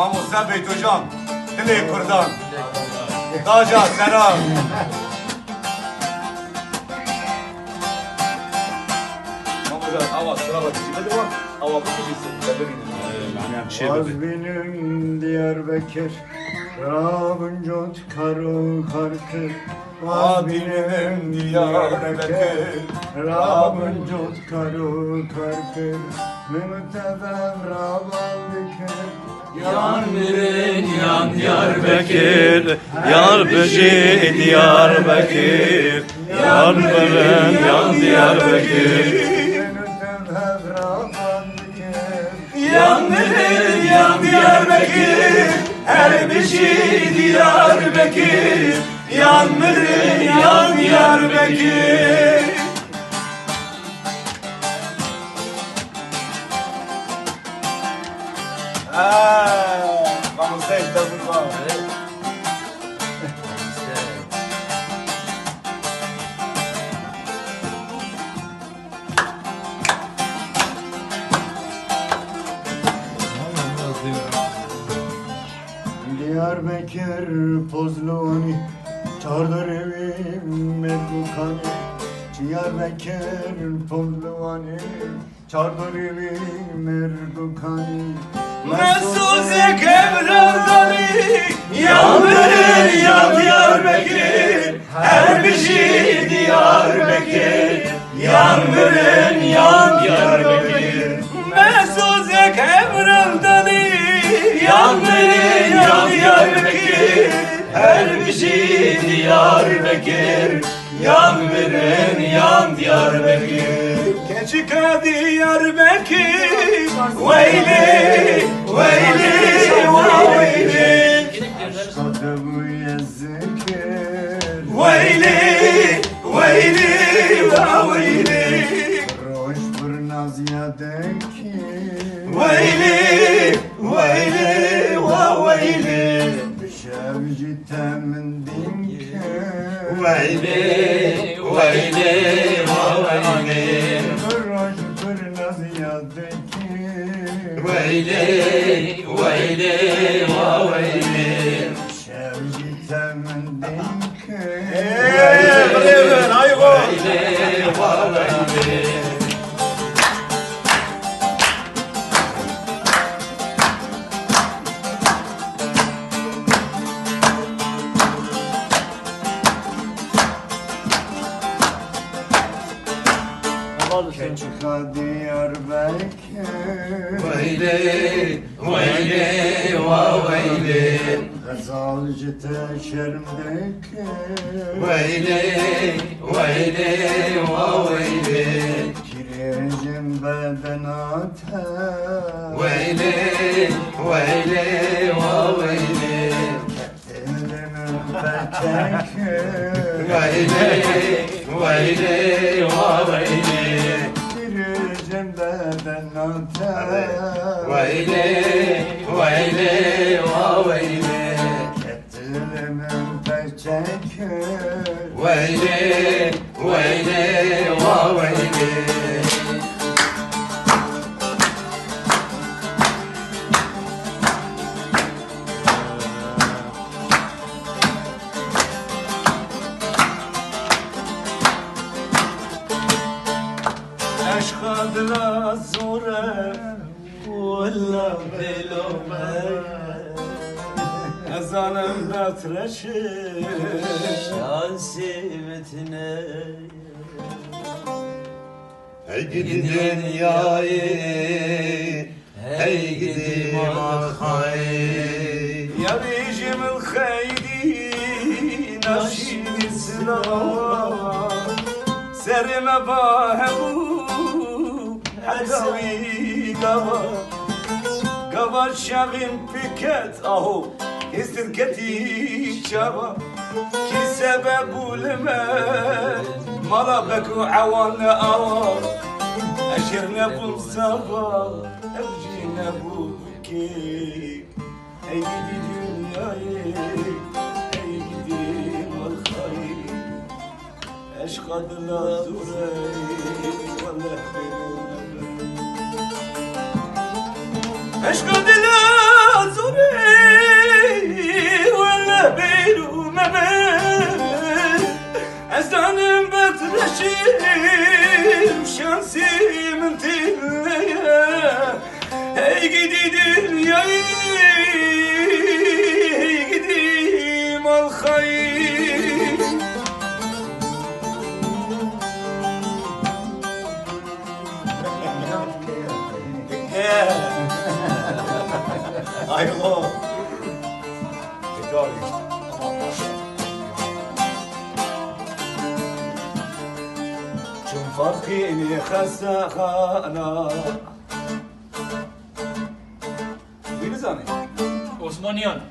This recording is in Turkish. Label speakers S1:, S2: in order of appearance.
S1: Mamosta Beytocan, Dili Kurdan. Daca selam. Mamosta ava sıra bak. Hadi bak. Ava bu kişisin.
S2: Az benim Diyarbakır, Rabuncut karu karkı. Az benim Diyarbakır, Rabuncut karu karkı. Mümtebem Rabbandikir.
S3: Yan birin yan Diyarbakır, yar böceği Diyarbakır, yan birin yan Diyarbakır. Yan birin yan Diyarbakır, her bir şey Diyarbakır, yan birin yan Diyarbakır.
S1: Mamosta Beytocan.
S2: Diyarbakır Pozluani, Çardır evim Merdukani. Diyarbakır Pozluani, Çardır evim Merdukani.
S3: Mesut Kevradani, yan birin yan Diyarbakır, her bir şey Diyarbakır, yan birin yan Diyarbakır. Mesut Kevradani, yan birin yan Diyarbakır, her bir şey Diyarbakır, yan birin yan Diyarbakır. Keçika Diyarbakır, Veyli, Veyli, Veyli,
S2: Kadebu yezzikir,
S3: Veyli, Veyli, Veyli,
S2: Roş burnaz yadekir.
S3: Veyli, Veyli, Veyli,
S2: Şevci temin dinkir.
S3: Veyli, Veyli, Veyli,
S2: Roş burnaz yadekir.
S3: Veyli, Veyli, Veyli.
S2: Şevci temin dinkir. Keçika Diyarbakır,
S3: Veyli, Veyli, Veyli,
S2: Gazalcı teşerimdeki.
S3: Veyli, Veyli, Veyli,
S2: Kirecim bedenate.
S3: Veyli, Veyli, Veyli,
S2: Elimin peçeki.
S3: Veyli, Veyli, Veyli,
S2: Kirecim bedenate.
S3: Veyli, Veyli, Veyli,
S2: Elimin peçeki.
S3: Veyli, Veyli, Veyli.
S1: عشق دل زوره
S3: ولا بلومه
S1: ezanım betreşir.
S3: Şansiyetine Hey gidi dünyayı Hey gidi mahayı
S1: Ya bijim el khaydi naşini silava serime bahebu hadawi gava gava şagin piket ahu istirketi çava ki sebebu lime mala beku awan awa aşirne bul sabah evcine bul ki ey gidi dünyayı ey gidi malhayı aşk adına zurey vallahi benim aşk adına zurey kardeşim şansımın tilleye hey gidi dünyayı hey gidim al hayır Aylo Tekrar چون فخینی خسته خانه بینی زنی
S4: عثمانیان